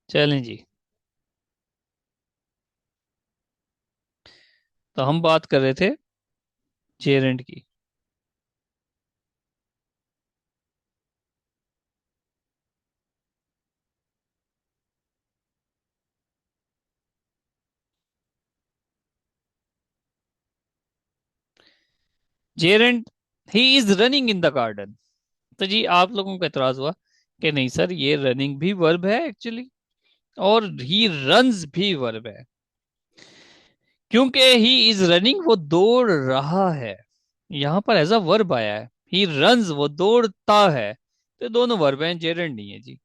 चलें जी। तो हम बात कर रहे थे जेरेंट की। Geraint he is running in the garden. तो जी आप लोगों को एतराज हुआ कि नहीं सर, ये रनिंग भी वर्ब है एक्चुअली, और ही रन्स भी वर्ब है। क्योंकि ही इज रनिंग, वो दौड़ रहा है, यहां पर एज अ वर्ब आया है। ही रन्स, वो दौड़ता है। तो दोनों वर्ब हैं, जेरेंट नहीं है जी।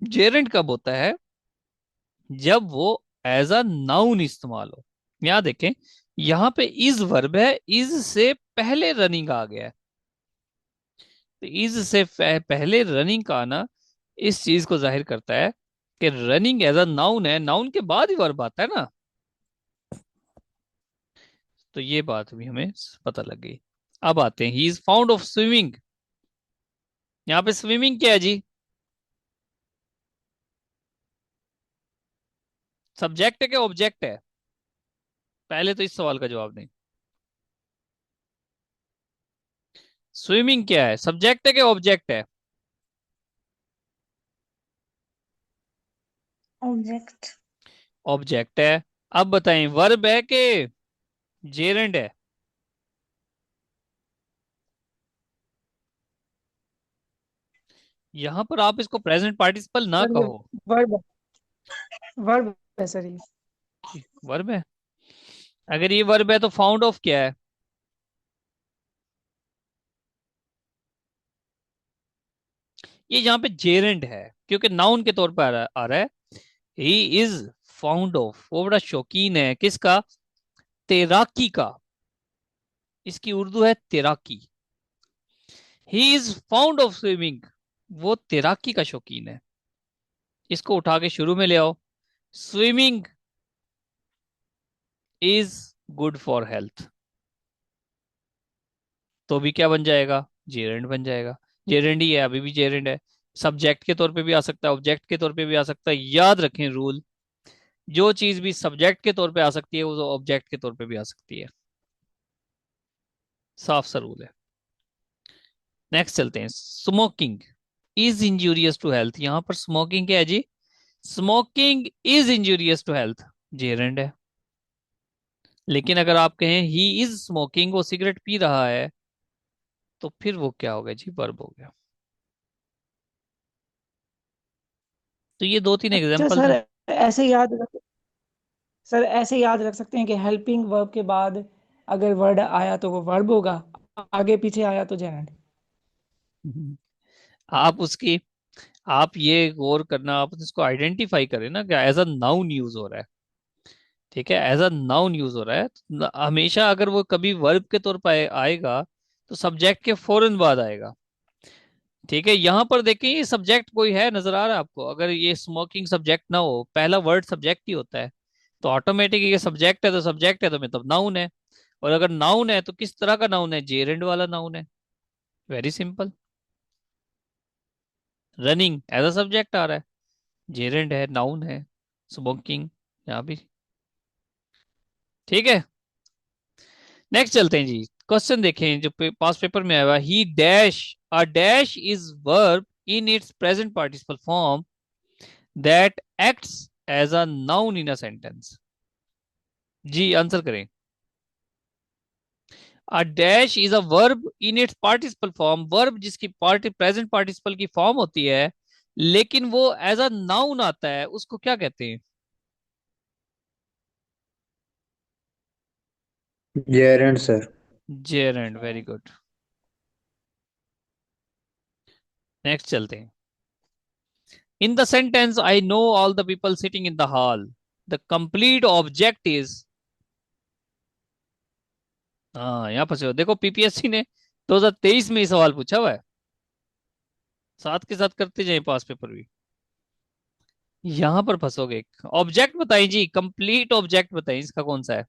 जेरेंट कब होता है? जब वो एज अ नाउन इस्तेमाल हो। यहां देखें, यहां पे इज वर्ब है, इज से पहले रनिंग आ गया है। तो इज से पहले रनिंग का आना इस चीज को जाहिर करता है कि रनिंग एज अ नाउन है, नाउन के बाद ही वर्ब आता है ना। तो ये बात भी हमें पता लग गई। अब आते हैं, he is found of swimming. यहाँ पे स्विमिंग क्या है जी? सब्जेक्ट है क्या ऑब्जेक्ट है? पहले तो इस सवाल का जवाब दें। स्विमिंग क्या है, सब्जेक्ट है क्या ऑब्जेक्ट है? ऑब्जेक्ट। ऑब्जेक्ट है। अब बताएं, वर्ब है कि जेरेंड है? यहां पर आप इसको प्रेजेंट पार्टिसिपल ना सर ये कहो। वर्ब वर्ब है सर ये। वर्ब है। अगर ये वर्ब है तो फाउंड ऑफ क्या है? ये यहाँ पे जेरेंड है, क्योंकि नाउन के तौर पर आ रहा है। ही इज फाउंड ऑफ, वो बड़ा शौकीन है किसका? तैराकी का। इसकी उर्दू है तैराकी। He is found of swimming, वो तैराकी का शौकीन है। इसको उठा के शुरू में ले आओ। Swimming is good for health. तो भी क्या बन जाएगा? जेरेंड बन जाएगा। जेरेंड ही है, अभी भी जेरेंड है। सब्जेक्ट के तौर पे भी आ सकता है, ऑब्जेक्ट के तौर पे भी आ सकता है। याद रखें रूल, जो चीज भी सब्जेक्ट के तौर पे आ सकती है वो ऑब्जेक्ट के तौर पे भी आ सकती है। साफ सा रूल है। नेक्स्ट चलते हैं, smoking is injurious to health. यहां पर स्मोकिंग क्या है जी? Smoking is injurious to health, gerund है। लेकिन अगर आप कहें ही इज स्मोकिंग, वो सिगरेट पी रहा है, तो फिर वो क्या हो गया जी? वर्ब हो गया। तो ये दो तीन अच्छा एग्जांपल सर, थे। ऐसे याद रख सर ऐसे याद रख सकते हैं कि हेल्पिंग वर्ब के बाद अगर वर्ड आया तो वो वर्ब होगा, आगे पीछे आया तो जेरेंड। हम्म। आप उसकी, आप ये गौर करना, आप इसको आइडेंटिफाई करें ना कि एज अ नाउन यूज हो रहा है। ठीक है, एज अ नाउन यूज हो रहा है, तो हमेशा अगर वो कभी वर्ब के तौर पर आएगा तो सब्जेक्ट के फौरन बाद आएगा। ठीक है, यहां पर देखें, ये सब्जेक्ट कोई है नजर आ रहा है आपको? अगर ये स्मोकिंग सब्जेक्ट ना हो, पहला वर्ड सब्जेक्ट ही होता है, तो ऑटोमेटिक ये सब्जेक्ट है, तो सब्जेक्ट है तो मतलब नाउन है। और अगर नाउन है तो किस तरह का नाउन है? जेरेंड वाला नाउन है। Very simple. Running as a subject आ रहा है, जेरेंड है, नाउन है। स्मोकिंग यहाँ भी। ठीक है, नेक्स्ट चलते हैं जी। क्वेश्चन देखें जो पास पेपर में आया हुआ, ही dash, a dash is verb in its present participle form that acts as a noun in a sentence. जी आंसर करें। A dash is a verb in its participle form, verb जिसकी present participle की form होती है, लेकिन वो as a noun आता है, उसको क्या कहते हैं? Geraint sir. Gerund, very good. Next चलते हैं। In the sentence I know all the people sitting in the hall, the complete object is. हाँ, यहाँ फंसे हो, देखो पीपीएससी ने 2023 में ही सवाल पूछा हुआ है। साथ के साथ करते जाए पास पेपर भी। यहां पर फंसोगे। ऑब्जेक्ट बताइए जी, कंप्लीट ऑब्जेक्ट बताइए, इसका कौन सा है?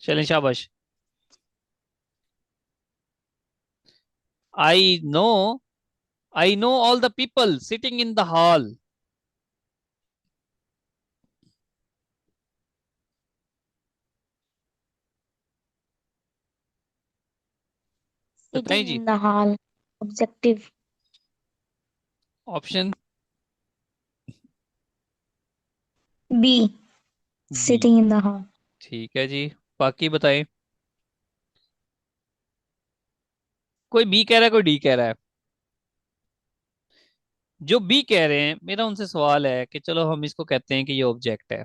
चलें, शाबाश। I know I know all the people sitting in the hall. बताएं Sitting जी। in the hall. Objective. Option B. B. Sitting in the hall. ठीक है जी, बाकी बताएं। कोई बी कह रहा है, कोई डी कह रहा है। जो बी कह रहे हैं, मेरा उनसे सवाल है कि चलो हम इसको कहते हैं कि ये ऑब्जेक्ट है।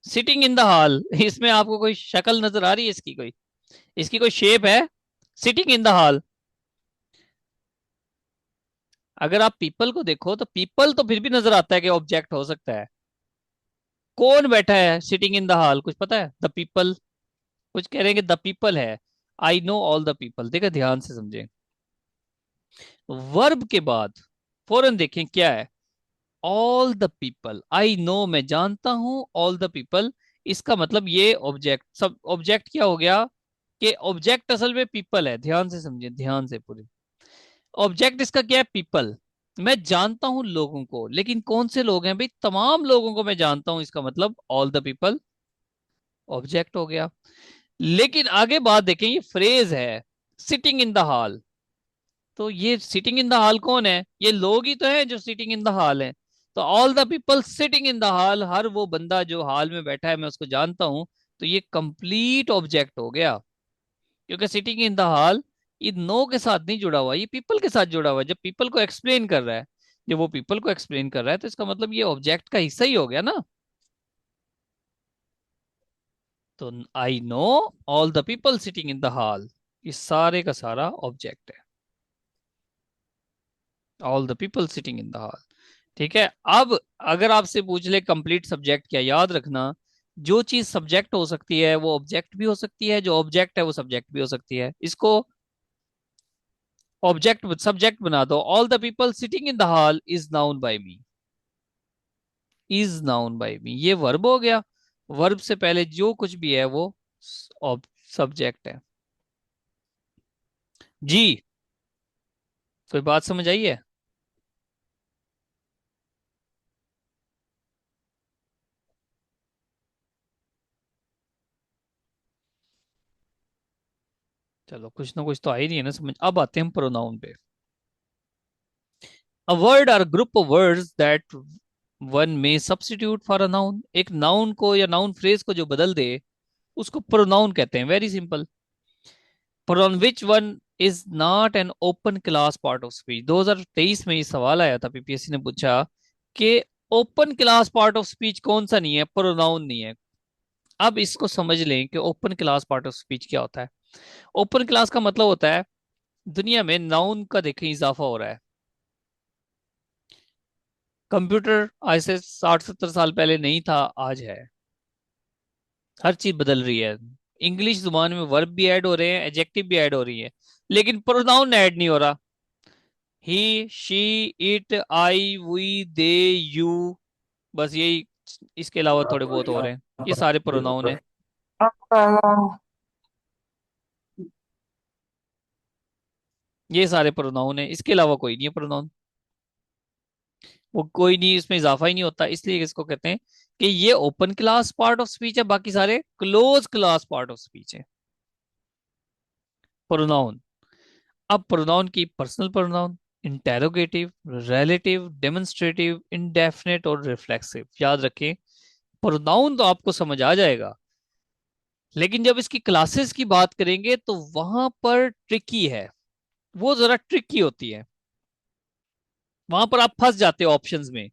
सिटिंग इन द हॉल, इसमें आपको कोई शक्ल नजर आ रही है इसकी? कोई इसकी कोई शेप है? Sitting in the hall. अगर आप पीपल को देखो तो पीपल तो फिर भी नजर आता है कि ऑब्जेक्ट हो सकता है। कौन बैठा है सिटिंग इन द हॉल, कुछ पता है? The people. कुछ कह रहे हैं कि द पीपल है। आई नो ऑल द पीपल, देखो ध्यान से समझें। वर्ब के बाद फौरन देखें क्या है। All the people, I know मैं जानता हूं, ऑल द पीपल। इसका मतलब ये ऑब्जेक्ट, सब ऑब्जेक्ट क्या हो गया कि ऑब्जेक्ट असल में पीपल है। ध्यान से समझे, ध्यान से पूरी। ऑब्जेक्ट इसका क्या है? पीपल। मैं जानता हूं लोगों को, लेकिन कौन से लोग हैं भाई? तमाम लोगों को मैं जानता हूं, इसका मतलब ऑल द पीपल ऑब्जेक्ट हो गया। लेकिन आगे बात देखें, ये फ्रेज है सिटिंग इन द हॉल। तो ये सिटिंग इन द हॉल कौन है? ये लोग ही तो हैं जो सिटिंग इन द हॉल है। तो all the people sitting in the hall, हर वो बंदा जो हॉल में बैठा है मैं उसको जानता हूं। तो ये कंप्लीट ऑब्जेक्ट हो गया, क्योंकि सिटिंग इन द हॉल ये नो के साथ नहीं जुड़ा हुआ, ये पीपल के साथ जुड़ा हुआ है। जब पीपल को एक्सप्लेन कर रहा है, जब वो पीपल को एक्सप्लेन कर रहा है, तो इसका मतलब ये ऑब्जेक्ट का हिस्सा ही हो गया ना। तो आई know all the people sitting in the hall, ये सारे का सारा ऑब्जेक्ट है। All the people sitting in the hall. ठीक है। अब अगर आपसे पूछ ले कंप्लीट सब्जेक्ट क्या, याद रखना, जो चीज सब्जेक्ट हो सकती है वो ऑब्जेक्ट भी हो सकती है, जो ऑब्जेक्ट है वो सब्जेक्ट भी हो सकती है। इसको ऑब्जेक्ट सब्जेक्ट बना दो। All the people sitting in the hall is known by me. Is known by me, ये वर्ब हो गया। वर्ब से पहले जो कुछ भी है वो सब्जेक्ट है। जी, कोई बात समझ आई है? चलो, कुछ ना कुछ तो आ ही नहीं है ना समझ। अब आते हैं हम प्रोनाउन पे। A word or group of words that one may substitute for a noun. एक नाउन को या नाउन फ्रेज को जो बदल दे उसको प्रोनाउन कहते हैं। Very simple. Pronoun which one is not an open class part of speech. 2023 में ये सवाल आया था, पीपीएससी ने पूछा कि open class part of speech कौन सा नहीं है? प्रोनाउन नहीं है। अब इसको समझ लें कि open class part of speech क्या होता है। ओपन क्लास का मतलब होता है दुनिया में नाउन का देखें इजाफा हो रहा है। कंप्यूटर आज से 60-70 साल पहले नहीं था, आज है। हर चीज बदल रही है। इंग्लिश जुबान में वर्ब भी ऐड हो रहे हैं, एडजेक्टिव भी ऐड हो रही है, लेकिन प्रोनाउन ऐड नहीं हो रहा। He, she, it, I, we, they, you, बस यही। इसके अलावा थोड़े बहुत हो रहे हैं, ये सारे प्रोनाउन है। ये सारे प्रोनाउन है, इसके अलावा कोई नहीं है प्रोनाउन। वो कोई नहीं, इसमें इजाफा ही नहीं होता, इसलिए इसको कहते हैं कि ये open class part of speech है, बाकी सारे close class part of speech है। प्रोनाउन। अब प्रोनाउन की personal pronoun, interrogative, relative, demonstrative, indefinite और रिफ्लेक्सिव। याद रखें, प्रोनाउन तो आपको समझ आ जाएगा, लेकिन जब इसकी क्लासेस की बात करेंगे तो वहां पर ट्रिकी है, वो जरा ट्रिकी होती है। वहां पर आप फंस जाते हो ऑप्शंस में।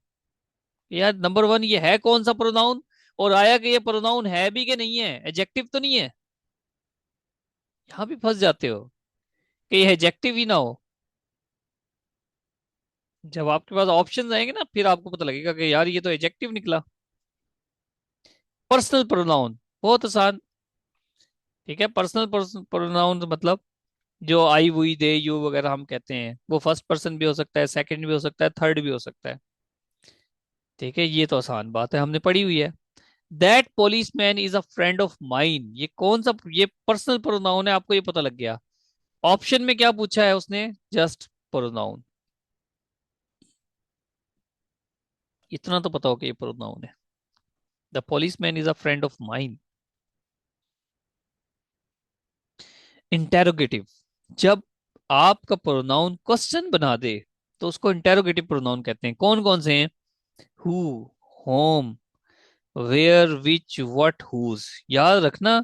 यार नंबर वन, ये है कौन सा प्रोनाउन? और आया कि ये प्रोनाउन है भी कि नहीं है, एडजेक्टिव तो नहीं है। यहाँ भी फंस जाते हो कि ये एडजेक्टिव ही ना हो। जब आपके पास ऑप्शंस आएंगे ना, फिर आपको पता लगेगा कि यार ये तो एडजेक्टिव निकला। पर्सनल प्रोनाउन बहुत आसान। ठीक है। पर्सनल प्रोनाउन मतलब जो आई, वी, दे, यू वगैरह हम कहते हैं, वो फर्स्ट पर्सन भी हो सकता है, सेकंड भी हो सकता है, थर्ड भी हो सकता है। ठीक है, ये तो आसान बात है, हमने पढ़ी हुई है। That policeman is a friend of mine, ये कौन सा? ये पर्सनल प्रोनाउन है, आपको ये पता लग गया। ऑप्शन में क्या पूछा है उसने? Just pronoun. इतना तो पता हो कि ये प्रोनाउन है। The policeman is a friend of mine. Interrogative, जब आपका प्रोनाउन क्वेश्चन बना दे तो उसको इंटेरोगेटिव प्रोनाउन कहते हैं। कौन कौन से हैं? Who, whom, where, which, what, whose. याद रखना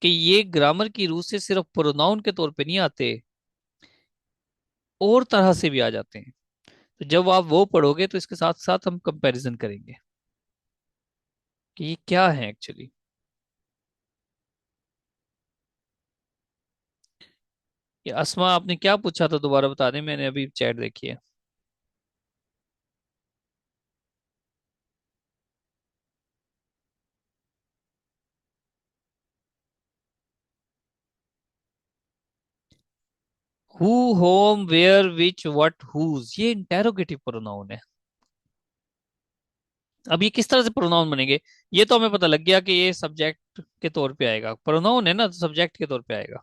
कि ये ग्रामर की रूल से सिर्फ प्रोनाउन के तौर पे नहीं आते, और तरह से भी आ जाते हैं। तो जब आप वो पढ़ोगे तो इसके साथ साथ हम कंपैरिजन करेंगे कि ये क्या है एक्चुअली। ये अस्मा, आपने क्या पूछा था दोबारा बता दें, मैंने अभी चैट देखी है। Who, whom, where, which, what, whose, ये इंटेरोगेटिव प्रोनाउन है। अब ये किस तरह से प्रोनाउन बनेंगे? ये तो हमें पता लग गया कि ये सब्जेक्ट के तौर पे आएगा, प्रोनाउन है ना, तो सब्जेक्ट के तौर पे आएगा।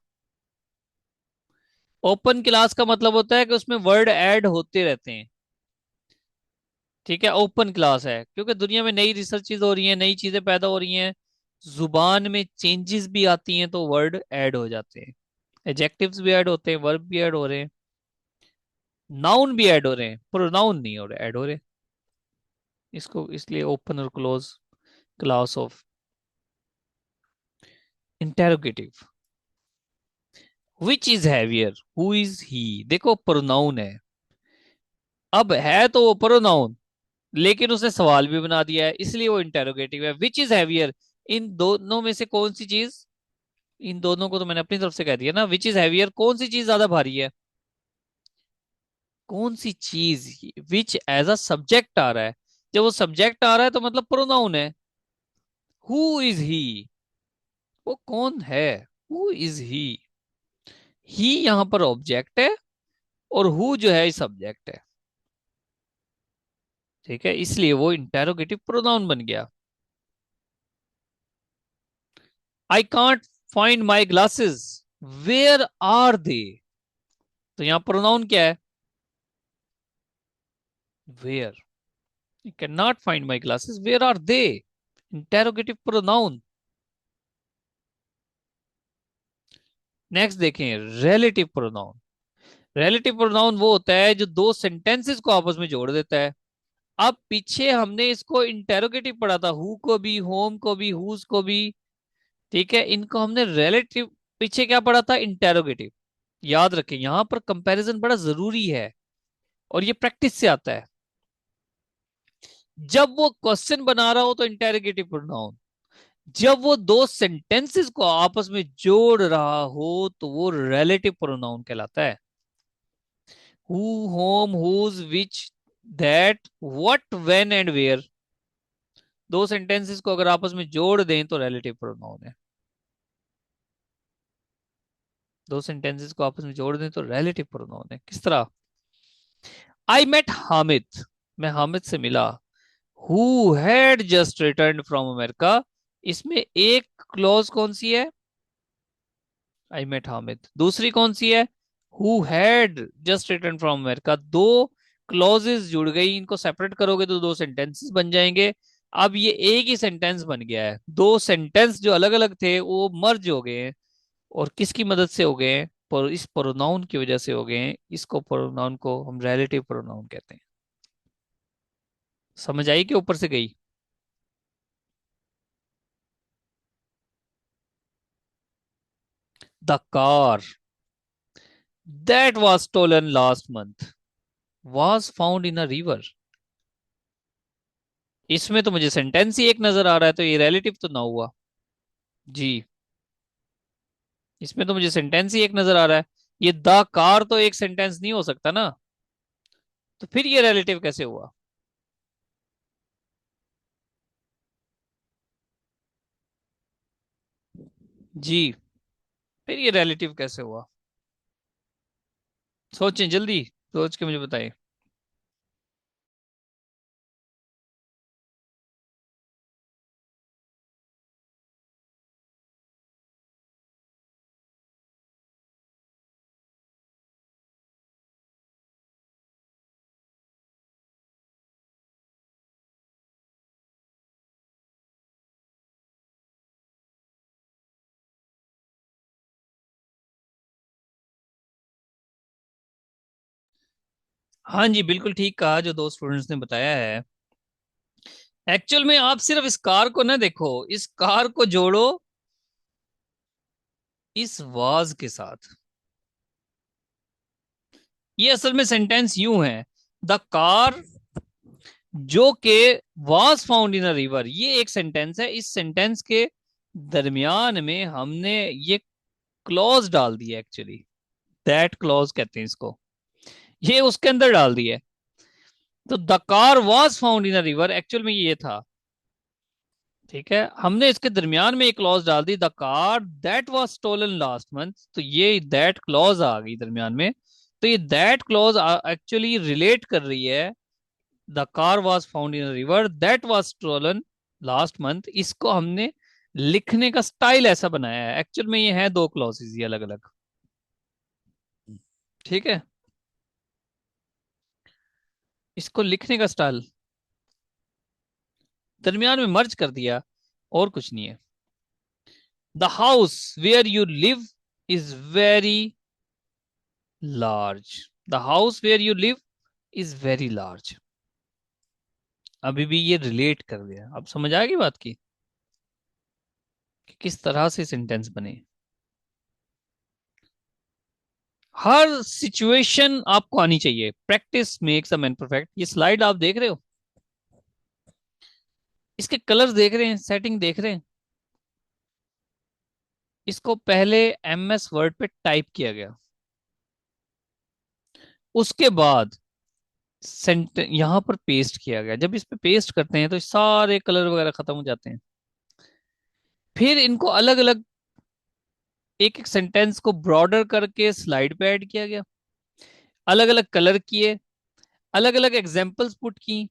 ओपन क्लास का मतलब होता है कि उसमें वर्ड ऐड होते रहते हैं। ठीक है, ओपन क्लास है क्योंकि दुनिया में नई रिसर्चेज हो रही हैं, नई चीजें पैदा हो रही हैं, जुबान में चेंजेस भी आती हैं, तो वर्ड ऐड हो जाते हैं। एडजेक्टिव्स भी ऐड होते हैं, वर्ब भी ऐड हो रहे हैं, नाउन भी ऐड हो रहे हैं, प्रोनाउन नहीं हो रहे, ऐड हो रहे हैं। इसको इसलिए ओपन और close class of interrogative. Which is heavier, who is he, देखो प्रोनाउन है। अब है तो वो प्रोनाउन, लेकिन उसने सवाल भी बना दिया है, इसलिए वो इंटेरोगेटिव है। विच इज हैवियर, इन दोनों में से कौन सी चीज, इन दोनों को तो मैंने अपनी तरफ से कह दिया ना। विच इज हैवियर, कौन सी चीज ज्यादा भारी है, कौन सी चीज। विच एज अ सब्जेक्ट आ रहा है, जब वो सब्जेक्ट आ रहा है तो मतलब प्रोनाउन है। हु इज ही, वो कौन है, हु इज ही यहां पर ऑब्जेक्ट है, और हु जो है सब्जेक्ट है। ठीक है, इसलिए वो इंटेरोगेटिव प्रोनाउन बन गया। I can't find my glasses, where are they, तो यहां प्रोनाउन क्या है? Where. I can not find my glasses, where are they, interrogative pronoun. Next देखें, रिलेटिव प्रोनाउन। रिलेटिव प्रोनाउन वो होता है जो दो सेंटेंसेस को आपस में जोड़ देता है। अब पीछे हमने इसको इंटेरोगेटिव पढ़ा था, हु को भी, होम को भी, हुज को भी। ठीक है, इनको हमने रिलेटिव पीछे क्या पढ़ा था? इंटेरोगेटिव। याद रखें, यहां पर कंपैरिजन बड़ा जरूरी है, और ये प्रैक्टिस से आता है। जब वो क्वेश्चन बना रहा हो तो इंटेरोगेटिव प्रोनाउन, जब वो दो सेंटेंसेस को आपस में जोड़ रहा हो तो वो रिलेटिव प्रोनाउन कहलाता है। Who, whom, whose, which, that, what, when and where, दो सेंटेंसेस को अगर आपस में जोड़ दें तो रिलेटिव प्रोनाउन है। दो सेंटेंसेस को आपस में जोड़ दें तो रिलेटिव प्रोनाउन है। किस तरह? आई मेट हामिद, मैं हामिद से मिला। Who had just return from America, इसमें एक क्लॉज कौन सी है? I met Hamid. दूसरी कौन सी है? Who had just return from America. दो क्लॉजेस जुड़ गई, इनको सेपरेट करोगे तो दो सेंटेंसेस बन जाएंगे। अब ये एक ही सेंटेंस बन गया है, दो सेंटेंस जो अलग अलग थे वो मर्ज हो गए हैं। और किसकी मदद से हो गए हैं? पर इस प्रोनाउन की वजह से हो गए हैं। इसको प्रोनाउन को हम रिलेटिव प्रोनाउन कहते हैं। समझ आई कि ऊपर से गई? The car that was stolen last month was found in a river। इसमें तो मुझे सेंटेंस ही एक नजर आ रहा है, तो ये रिलेटिव तो ना हुआ जी। इसमें तो मुझे सेंटेंस ही एक नजर आ रहा है, ये द कार तो एक सेंटेंस नहीं हो सकता ना, तो फिर ये रिलेटिव कैसे हुआ? जी, फिर ये रिलेटिव कैसे हुआ? सोचें जल्दी, सोच के मुझे बताएं। हाँ जी, बिल्कुल ठीक कहा जो दो स्टूडेंट्स ने बताया है। एक्चुअल में आप सिर्फ इस कार को ना देखो, इस कार को जोड़ो इस वाज के साथ। ये असल में सेंटेंस यूं है, द कार जो के was found in a river, ये एक सेंटेंस है। इस सेंटेंस के दरमियान में हमने ये क्लॉज डाल दी है, एक्चुअली दैट क्लॉज कहते हैं इसको, ये उसके अंदर डाल दी है। तो the car was found in a river actual में ये था, ठीक है। हमने इसके दरमियान में एक क्लॉज डाल दी, the car that was stolen last month, तो ये दैट क्लॉज आ गई दरमियान में। तो ये दैट क्लॉज एक्चुअली रिलेट कर रही है, the car was found in river that was stolen last month. इसको हमने लिखने का स्टाइल ऐसा बनाया है, एक्चुअल में ये है दो क्लॉजेज ये अलग अलग, ठीक है। इसको लिखने का स्टाइल दरमियान में मर्ज कर दिया, और कुछ नहीं है। The house where you live is very large, the house where you live is very large. अभी भी ये रिलेट कर दिया, अब समझ आ गई बात की कि किस तरह से सेंटेंस बने। हर सिचुएशन आपको आनी चाहिए, practice makes a man perfect. ये स्लाइड आप देख रहे हो, इसके कलर्स देख रहे हैं, सेटिंग देख रहे हैं। इसको पहले MS वर्ड पे टाइप किया गया, उसके बाद सेंट यहां पर पेस्ट किया गया। जब इस पे पेस्ट करते हैं तो सारे कलर वगैरह खत्म हो जाते हैं। फिर इनको अलग अलग एक एक सेंटेंस को ब्रॉडर करके स्लाइड पे ऐड किया गया, अलग अलग कलर किए, अलग अलग एग्जाम्पल्स पुट की।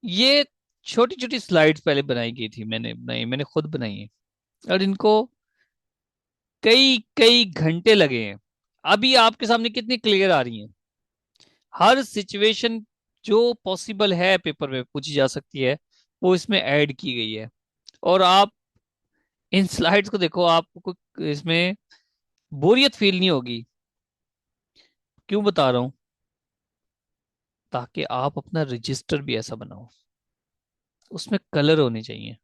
ये छोटी छोटी स्लाइड्स पहले बनाई गई थी, मैंने खुद बनाई है, और इनको कई कई घंटे लगे हैं। अभी आपके सामने कितनी क्लियर आ रही हैं। हर सिचुएशन जो पॉसिबल है पेपर में पूछी जा सकती है, वो इसमें ऐड की गई है। और आप इन स्लाइड्स को देखो, आपको इसमें बोरियत फील नहीं होगी। क्यों बता रहा हूं, ताकि आप अपना रजिस्टर भी ऐसा बनाओ, उसमें कलर होने चाहिए,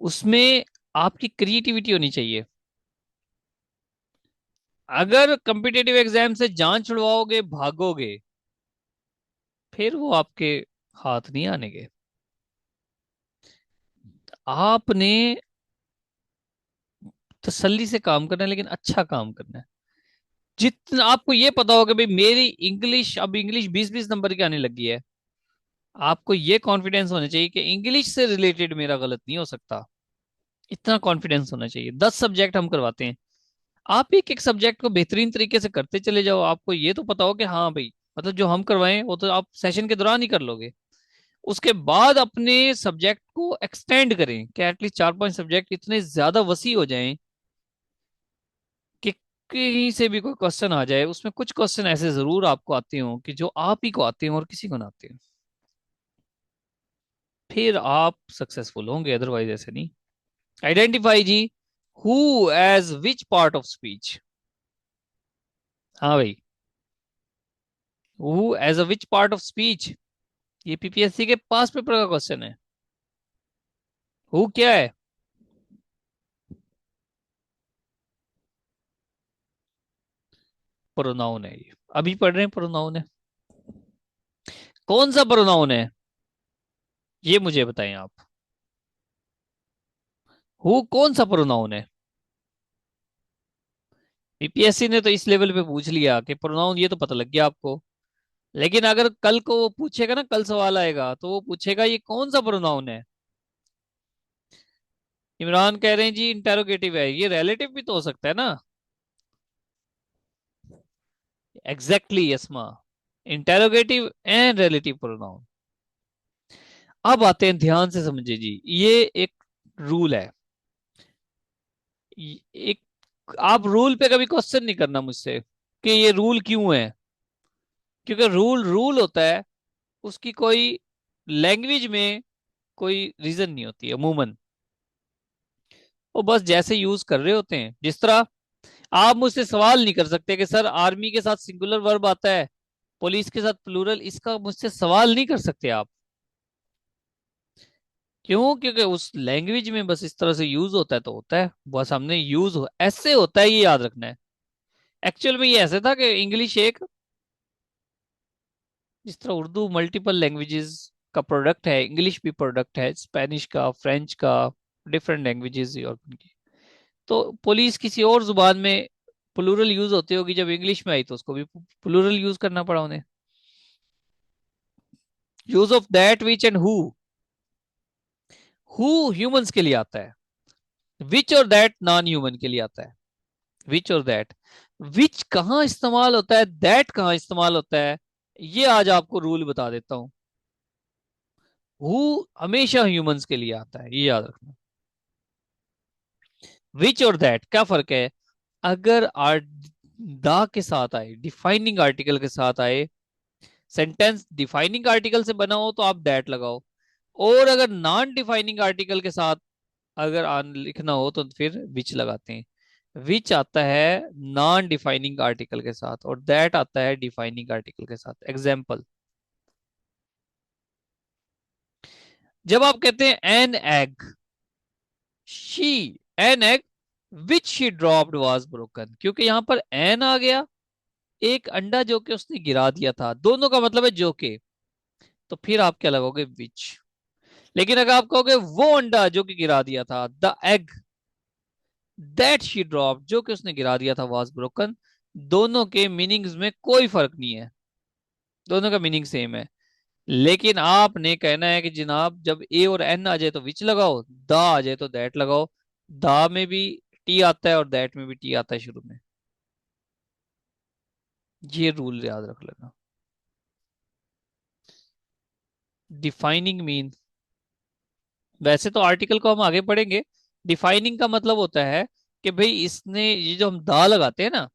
उसमें आपकी क्रिएटिविटी होनी चाहिए। अगर कॉम्पिटेटिव एग्जाम से जान छुड़वाओगे, भागोगे, फिर वो आपके हाथ नहीं आने के। आपने तसल्ली से काम करना है, लेकिन अच्छा काम करना है। जितना आपको ये पता होगा भाई मेरी इंग्लिश, अब इंग्लिश 20-20 नंबर की आने लगी है, आपको ये कॉन्फिडेंस होना चाहिए कि इंग्लिश से रिलेटेड मेरा गलत नहीं हो सकता। इतना कॉन्फिडेंस होना चाहिए। 10 सब्जेक्ट हम करवाते हैं, आप एक एक सब्जेक्ट को बेहतरीन तरीके से करते चले जाओ। आपको ये तो पता हो कि हाँ भाई, मतलब जो हम करवाएं वो तो आप सेशन के दौरान ही कर लोगे। उसके बाद अपने सब्जेक्ट को एक्सटेंड करें कि एटलीस्ट 4-5 सब्जेक्ट इतने ज्यादा वसी हो जाएं कि कहीं से भी कोई क्वेश्चन आ जाए, उसमें कुछ क्वेश्चन ऐसे जरूर आपको आते हो कि जो आप ही को आते हैं और किसी को ना आते हैं। फिर आप सक्सेसफुल होंगे, अदरवाइज ऐसे नहीं। आइडेंटिफाई जी, who as which part of speech. हाँ भाई, who as a which part of speech, ये PPSC के पास पेपर का क्वेश्चन है। हु क्या है, प्रोनाउन है। ये अभी पढ़ रहे हैं, प्रोनाउन है। कौन सा प्रोनाउन है, ये मुझे बताएं आप। हु कौन सा प्रोनाउन है। PPSC ने तो इस लेवल पे पूछ लिया कि प्रोनाउन, ये तो पता लग गया आपको। लेकिन अगर कल को वो पूछेगा ना, कल सवाल आएगा तो वो पूछेगा ये कौन सा प्रोनाउन है। इमरान कह रहे हैं जी इंटेरोगेटिव है, ये रिलेटिव भी तो हो सकता है ना। एग्जैक्टली यस्मा, इंटेरोगेटिव एंड रिलेटिव प्रोनाउन। अब आते हैं, ध्यान से समझिए जी, ये एक रूल है। एक, आप रूल पे कभी क्वेश्चन नहीं करना मुझसे कि ये रूल क्यों है, क्योंकि रूल रूल होता है, उसकी कोई लैंग्वेज में कोई रीजन नहीं होती अमूमन। वो बस जैसे यूज कर रहे होते हैं, जिस तरह आप मुझसे सवाल नहीं कर सकते कि सर आर्मी के साथ सिंगुलर वर्ब आता है, पुलिस के साथ प्लूरल, इसका मुझसे सवाल नहीं कर सकते आप। क्यों? क्योंकि उस लैंग्वेज में बस इस तरह से यूज होता है तो होता है, बस हमने ऐसे होता है, ये याद रखना है। एक्चुअल में ये ऐसे था कि इंग्लिश एक, जिस तरह उर्दू मल्टीपल लैंग्वेजेस का प्रोडक्ट है, इंग्लिश भी प्रोडक्ट है, स्पेनिश का, फ्रेंच का, डिफरेंट लैंग्वेजेस यूरोपियन की। तो पुलिस किसी और जुबान में प्लूरल यूज होती होगी, जब इंग्लिश में आई तो उसको भी प्लूरल यूज करना पड़ा उन्हें। Use of that, which and who humans के लिए आता है, विच और दैट नॉन ह्यूमन के लिए आता है। विच और दैट, विच कहाँ इस्तेमाल होता है, दैट कहाँ इस्तेमाल होता है, ये आज आपको रूल बता देता हूं। हु हमेशा ह्यूमंस के लिए आता है, ये याद रखना। विच और दैट क्या फर्क है? अगर दा के साथ आए, डिफाइनिंग आर्टिकल के साथ आए, सेंटेंस डिफाइनिंग आर्टिकल से बना हो तो आप दैट लगाओ, और अगर नॉन डिफाइनिंग आर्टिकल के साथ अगर लिखना हो तो फिर विच लगाते हैं। विच आता है नॉन डिफाइनिंग आर्टिकल के साथ और दैट आता है डिफाइनिंग आर्टिकल के साथ। एग्जाम्पल, जब आप कहते हैं an egg, she, an egg which she dropped was broken, क्योंकि यहां पर एन आ गया, एक अंडा जो कि उसने गिरा दिया था, दोनों का मतलब है जो के, तो फिर आप क्या लगाओगे? विच। लेकिन अगर आप कहोगे वो अंडा जो कि गिरा दिया था, the egg that she drop, जो कि उसने गिरा दिया था, वाज ब्रोकन, दोनों के मीनिंग्स में कोई फर्क नहीं है, दोनों का मीनिंग सेम है। लेकिन आपने कहना है कि जनाब जब ए और एन आ जाए तो विच लगाओ, दा आ जाए तो दैट लगाओ। दा में भी टी आता है और दैट में भी टी आता है शुरू में। ये रूल याद रख लेना। डिफाइनिंग मीन, वैसे तो आर्टिकल को हम आगे पढ़ेंगे, डिफाइनिंग का मतलब होता है कि भाई इसने, ये जो हम दा लगाते हैं ना,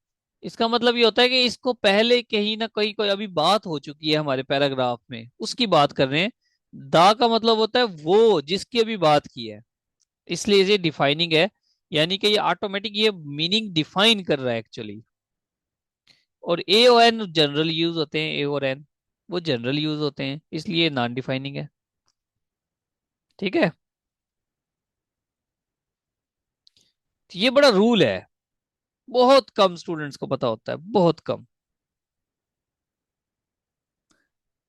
इसका मतलब ये होता है कि इसको पहले कहीं ना कहीं कोई अभी बात हो चुकी है हमारे पैराग्राफ में, उसकी बात कर रहे हैं। दा का मतलब होता है वो जिसकी अभी बात की है, इसलिए ये डिफाइनिंग है, यानी कि ये ऑटोमेटिक ये मीनिंग डिफाइन कर रहा है एक्चुअली। और ए और एन जनरल यूज होते हैं, ए और एन वो जनरल यूज होते हैं, इसलिए नॉन डिफाइनिंग है। ठीक है, तो ये बड़ा रूल है, बहुत कम स्टूडेंट्स को पता होता है, बहुत कम।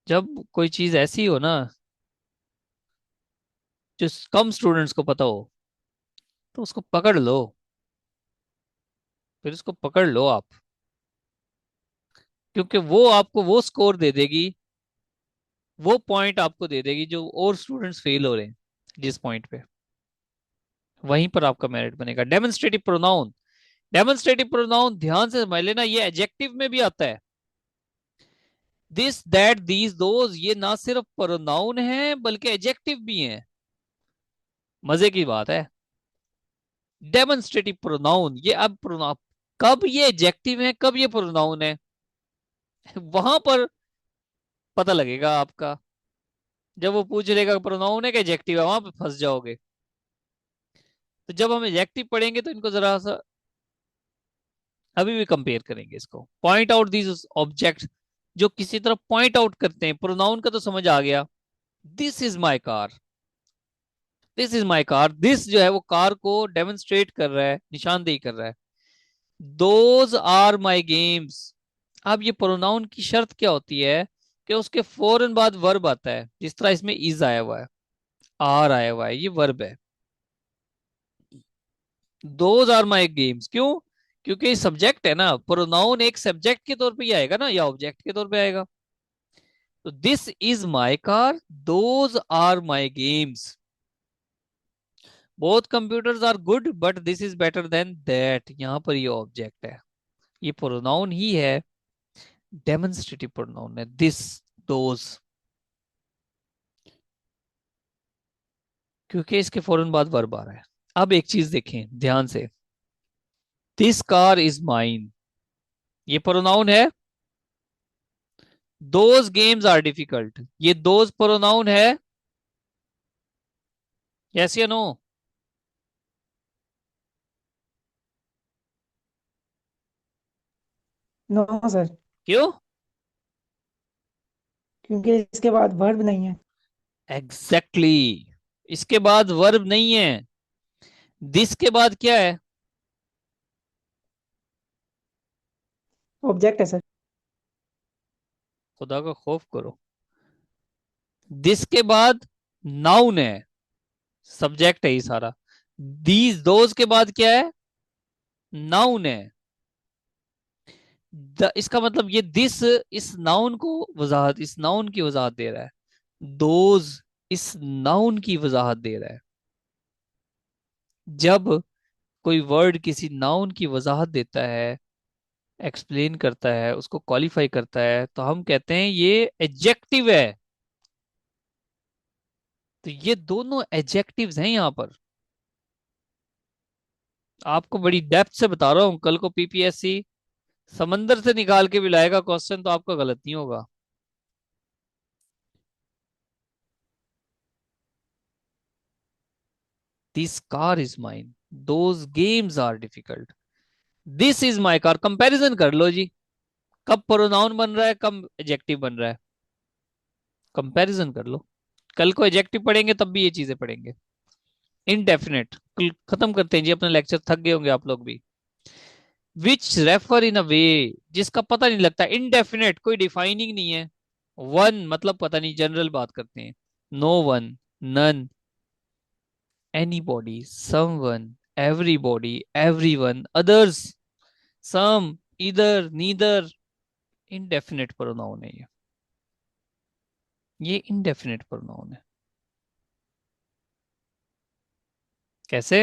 जब कोई चीज ऐसी हो ना जो कम स्टूडेंट्स को पता हो, तो उसको पकड़ लो, फिर उसको पकड़ लो आप, क्योंकि वो आपको वो स्कोर दे देगी, वो पॉइंट आपको दे देगी जो और स्टूडेंट्स फेल हो रहे हैं जिस पॉइंट पे, वहीं पर आपका मेरिट बनेगा। डेमोन्स्ट्रेटिव प्रोनाउन, डेमोन्स्ट्रेटिव प्रोनाउन ध्यान से समझ लेना, ये एडजेक्टिव में भी आता है। दिस दैट दीज दोज, ये ना सिर्फ प्रोनाउन है बल्कि एडजेक्टिव भी है। मजे की बात है, डेमोन्स्ट्रेटिव प्रोनाउन, ये अब प्रोनाउन, कब ये एडजेक्टिव है कब ये प्रोनाउन है, वहां पर पता लगेगा आपका। जब वो पूछ लेगा प्रोनाउन है कि एडजेक्टिव है, वहां पे फंस जाओगे। तो जब हम एडजेक्टिव पढ़ेंगे तो इनको जरा सा अभी भी कंपेयर करेंगे इसको। पॉइंट आउट दिस ऑब्जेक्ट, जो किसी तरफ पॉइंट आउट करते हैं, प्रोनाउन का तो समझ आ गया, this is my car, this is my car, this जो है वो कार को डेमोन्स्ट्रेट कर रहा है, निशानदेही कर रहा है। दोज आर माई गेम्स, अब ये प्रोनाउन की शर्त क्या होती है कि उसके फौरन बाद वर्ब आता है, जिस तरह इसमें इज आया हुआ है, आर आया हुआ है, ये वर्ब है। दोज आर माई गेम्स, क्यों? क्योंकि सब्जेक्ट है ना, प्रोनाउन एक सब्जेक्ट के तौर पे ही आएगा ना, या ऑब्जेक्ट के तौर पे आएगा। तो this is my car, those are my games, both computers are good but this is better than that, यहां पर ये ऑब्जेक्ट है, ये प्रोनाउन ही है, डेमोन्स्ट्रेटिव प्रोनाउन है दिस, दोज, क्योंकि इसके फौरन बाद वर्ब आ रहा है। अब एक चीज देखें ध्यान से, दिस कार इज माइन, ये प्रोनाउन है। दोज गेम्स आर डिफिकल्ट, ये दोज प्रोनाउन है, यस या नो? नो सर, क्यों? क्योंकि इसके बाद वर्ब नहीं है। Exactly exactly. इसके बाद वर्ब नहीं है। दिस के बाद क्या है? ऑब्जेक्ट है सर। खुदा का खौफ करो। दिस के बाद नाउन है, सब्जेक्ट है ये सारा। दीज दोज के बाद क्या है? नाउन है। इसका मतलब ये दिस इस नाउन को वजाहत, इस नाउन की वजाहत दे रहा है। दोज इस नाउन की वजाहत दे रहा है। जब कोई वर्ड किसी नाउन की वजाहत देता है, एक्सप्लेन करता है, उसको क्वालिफाई करता है, तो हम कहते हैं ये एडजेक्टिव है। तो ये दोनों एडजेक्टिव्स हैं यहां पर। आपको बड़ी डेप्थ से बता रहा हूं, कल को पीपीएससी समंदर से निकाल के भी लाएगा क्वेश्चन तो आपका गलत नहीं होगा। This car is mine, those games are difficult, this is my car. Comparison कर लो जी, कब प्रोनाउन बन रहा है, कब एडजेक्टिव बन रहा है। कंपैरिजन कर लो। कल को एडजेक्टिव पढ़ेंगे तब भी ये चीजें पढ़ेंगे। इनडेफिनेट खत्म करते हैं जी अपने लेक्चर, थक गए होंगे आप लोग भी। विच रेफर इन अ वे, जिसका पता नहीं लगता। इनडेफिनेट कोई डिफाइनिंग नहीं है। वन मतलब पता नहीं, जनरल बात करते हैं। No one, none, anybody, someone, everybody, everyone, others, some, either, neither. Indefinite pronoun है ये इनडेफिनेट प्रोनाउन है। कैसे?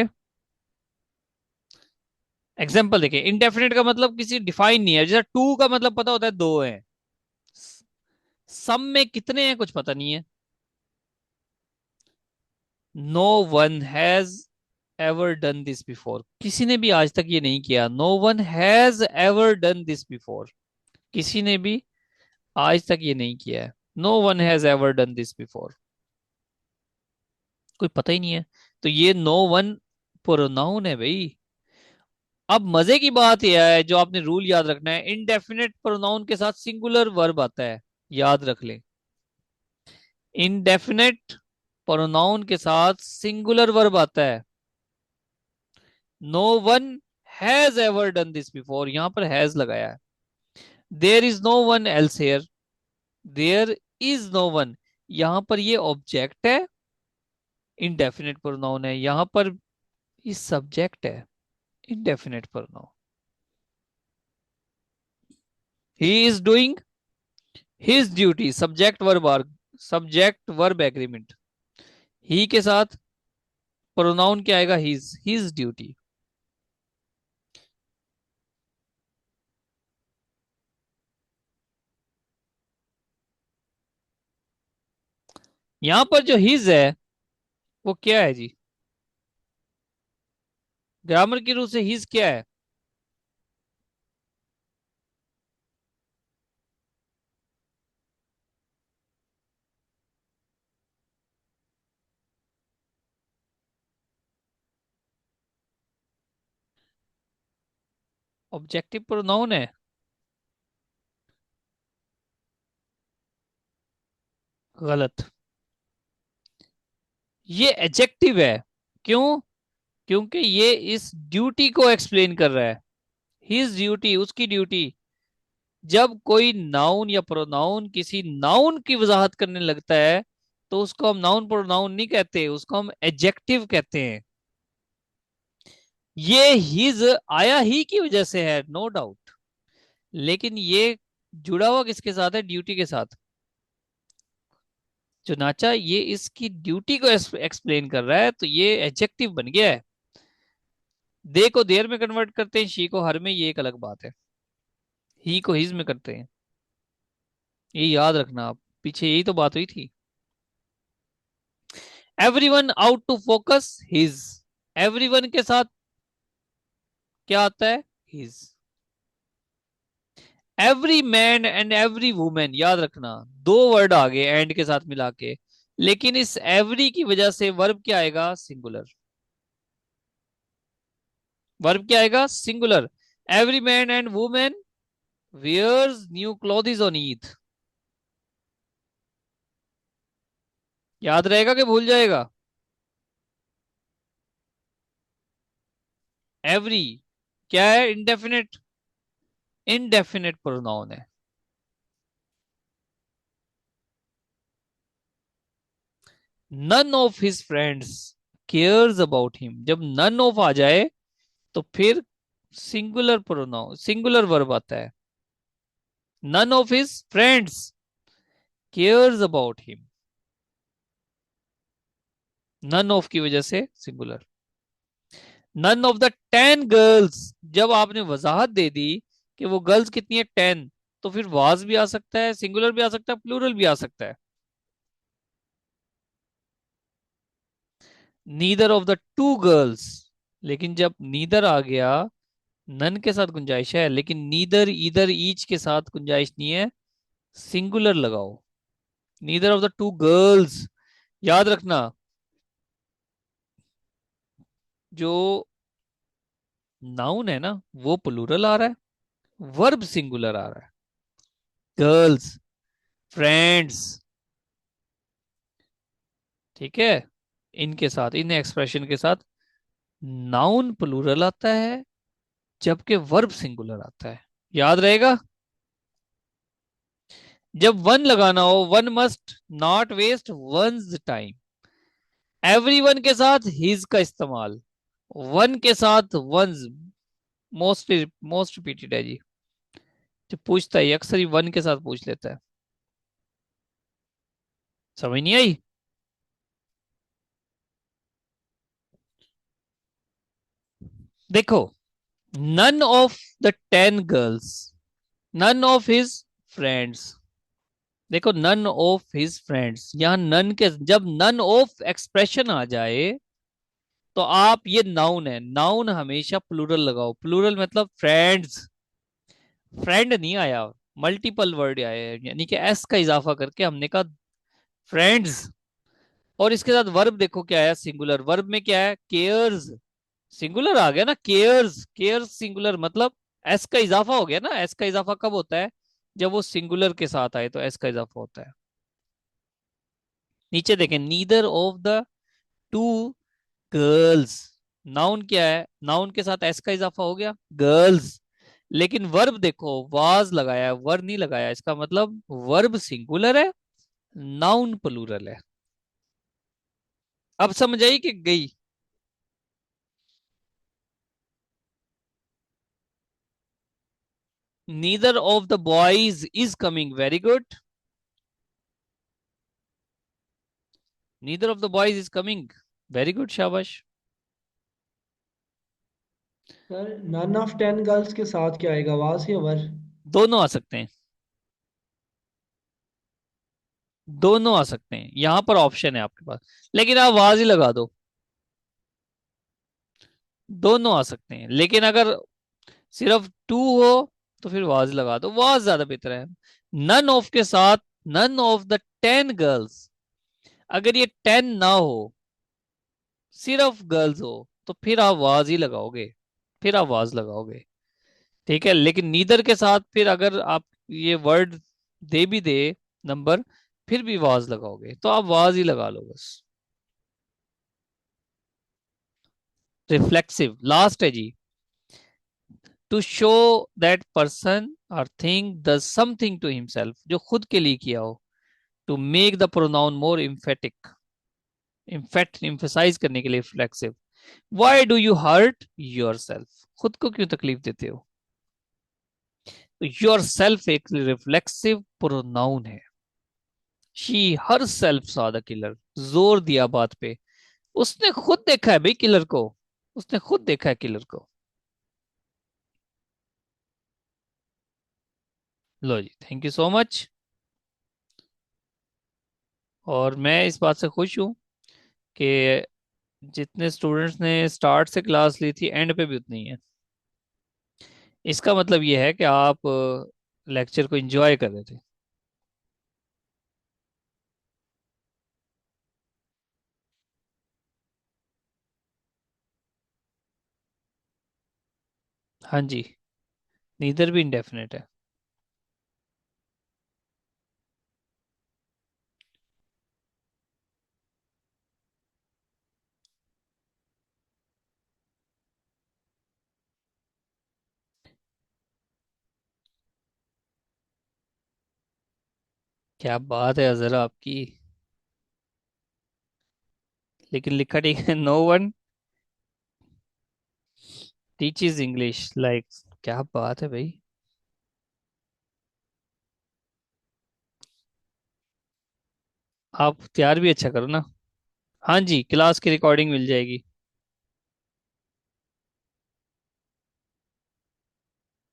एग्जाम्पल देखिए, इनडेफिनेट का मतलब किसी डिफाइन नहीं है। जैसे टू का मतलब पता होता है दो है, सम में कितने हैं कुछ पता नहीं है। No one has ever done this before, किसी ने भी आज तक ये नहीं किया। No one has ever done this before, किसी ने भी आज तक ये नहीं किया है। No one has ever done this before, कोई पता ही नहीं है। तो ये नो वन प्रोनाउन है भाई। अब मजे की बात यह है, जो आपने रूल याद रखना है, इनडेफिनेट प्रोनाउन के साथ सिंगुलर वर्ब आता है, याद रख ले। इनडेफिनेट प्रोनाउन के साथ सिंगुलर वर्ब आता है। No one has ever done this before, यहां पर हैज लगाया है। There is no one else here, there is no one, यहां पर ये ऑब्जेक्ट है, इनडेफिनेट प्रोनाउन है। यहां पर ये सब्जेक्ट है, indefinite pronoun. He is doing his duty, subject verb आर्ग, सब्जेक्ट वर्ब एग्रीमेंट। ही के साथ प्रोनाउन क्या आएगा? His duty. यहां पर जो हिज है वो क्या है जी? ग्रामर की रूप से हिज क्या है? ऑब्जेक्टिव प्रोनाउन है। गलत, ये एडजेक्टिव है। क्यों? क्योंकि ये इस ड्यूटी को एक्सप्लेन कर रहा है। हिज ड्यूटी, उसकी ड्यूटी। जब कोई नाउन या प्रोनाउन किसी नाउन की वजाहत करने लगता है तो उसको हम नाउन प्रोनाउन नहीं कहते, उसको हम एडजेक्टिव कहते हैं। ये हिज आया ही की वजह से है, नो डाउट, लेकिन ये जुड़ा हुआ किसके साथ है? ड्यूटी के साथ। जो नाचा ये इसकी ड्यूटी को एक्सप्लेन कर रहा है, तो ये एडजेक्टिव बन गया है। दे को देर में कन्वर्ट करते हैं, शी को हर में, ये एक अलग बात है। ही को हिज में करते हैं, ये याद रखना आप, पीछे यही तो बात हुई थी। Everyone out to focus his, everyone के साथ क्या आता है? His. Every man and every women, याद रखना, दो वर्ड आ गए एंड के साथ मिला के, लेकिन इस एवरी की वजह से वर्ब क्या आएगा? सिंगुलर। वर्ब क्या आएगा? Singular. Every man and women wears new clothes on Eid। याद रहेगा कि भूल जाएगा? एवरी क्या है? इंडेफिनिट, इनडेफिनिट प्रोनाउन है। None of his friends cares about him, जब नन ऑफ आ जाए तो फिर सिंगुलर प्रोनाउन, सिंगुलर वर्ब आता है। None of his friends cares about him, none of की वजह से singular. None of the 10 girls, जब आपने वजाहत दे दी कि वो गर्ल्स कितनी है 10, तो फिर वाज भी आ सकता है, सिंगुलर भी आ सकता है, प्लूरल भी आ सकता है। नीदर ऑफ द 2 गर्ल्स, लेकिन जब नीदर आ गया, नन के साथ गुंजाइश है, लेकिन नीदर ईदर ईच के साथ गुंजाइश नहीं है, सिंगुलर लगाओ। नीदर ऑफ द 2 गर्ल्स, याद रखना, जो नाउन है ना वो प्लूरल आ रहा है, वर्ब सिंगुलर आ रहा है। गर्ल्स, फ्रेंड्स, ठीक है, इनके साथ, इन एक्सप्रेशन के साथ नाउन प्लूरल आता है, जबकि वर्ब सिंगुलर आता है। याद रहेगा? जब वन लगाना हो, one must not waste one's time. Everyone के साथ हिज का इस्तेमाल, वन के साथ वंस मोस्ट, मोस्ट रिपीटेड है जी। जो पूछता है अक्सर ही वन के साथ पूछ लेता है। समझ नहीं आई? देखो, none of the 10 girls, none of his friends. देखो, नन ऑफ हिज फ्रेंड्स, यहां नन के, जब नन ऑफ एक्सप्रेशन आ जाए तो आप, ये नाउन है, नाउन हमेशा प्लूरल लगाओ। प्लूरल मतलब फ्रेंड्स, फ्रेंड नहीं आया, मल्टीपल वर्ड आए हैं, यानी कि एस का इजाफा करके हमने कहा फ्रेंड्स। और इसके साथ वर्ब देखो क्या है, सिंगुलर। वर्ब में क्या है? केयर्स, सिंगुलर आ गया ना, केयर्स, केयर्स सिंगुलर, मतलब एस का इजाफा हो गया ना। एस का इजाफा कब होता है? जब वो सिंगुलर के साथ आए तो एस का इजाफा होता है। नीचे देखें, neither of the 2 girls, noun क्या है? नाउन के साथ एस का इजाफा हो गया, गर्ल्स। लेकिन वर्ब देखो, वाज लगाया है, वर नहीं लगाया, इसका मतलब वर्ब सिंगुलर है, नाउन प्लूरल है। अब समझ आई कि गई? Neither of the boys is coming, very good. Neither of the boys is coming, very good, शाबाश। सर नन ऑफ 10 गर्ल्स के साथ क्या आएगा, वास या वर? दोनों आ सकते हैं, दोनों आ सकते हैं, यहां पर ऑप्शन है आपके पास, लेकिन आप वाज ही लगा दो। दोनों आ सकते हैं, लेकिन अगर सिर्फ 2 हो तो फिर वाज लगा दो, वाज ज्यादा बेहतर है। नन ऑफ के साथ, नन ऑफ द 10 गर्ल्स, अगर ये 10 ना हो, सिर्फ गर्ल्स हो, तो फिर आप वाज ही लगाओगे, फिर आप वाज लगाओगे, ठीक है। लेकिन नीदर के साथ फिर अगर आप ये वर्ड दे भी दे नंबर, फिर भी वाज लगाओगे, तो आप वाज ही लगा लो बस। रिफ्लेक्सिव लास्ट है जी। टू शो दैट पर्सन और thing does something to himself, जो खुद के लिए किया हो। To make the pronoun more emphatic, impact emphasize करने के लिए reflexive. Why do you hurt yourself, खुद को क्यों तकलीफ देते हो? तो योर सेल्फ एक रिफ्लेक्सिव प्रोनाउन है। She herself saw the killer, जोर दिया बात पे, उसने खुद देखा है भाई किलर को, उसने खुद देखा है किलर को। लो जी, थैंक यू सो मच। और मैं इस बात से खुश हूं कि जितने स्टूडेंट्स ने स्टार्ट से क्लास ली थी, एंड पे भी उतनी ही है। इसका मतलब ये है कि आप लेक्चर को एंजॉय कर रहे थे। हाँ जी, नीदर भी इंडेफिनेट है। क्या बात है अजहर आपकी। लेकिन लिखा ठीक है, no one teaches English like. क्या बात है भाई। आप तैयार भी अच्छा करो ना। हाँ जी, क्लास की रिकॉर्डिंग मिल जाएगी।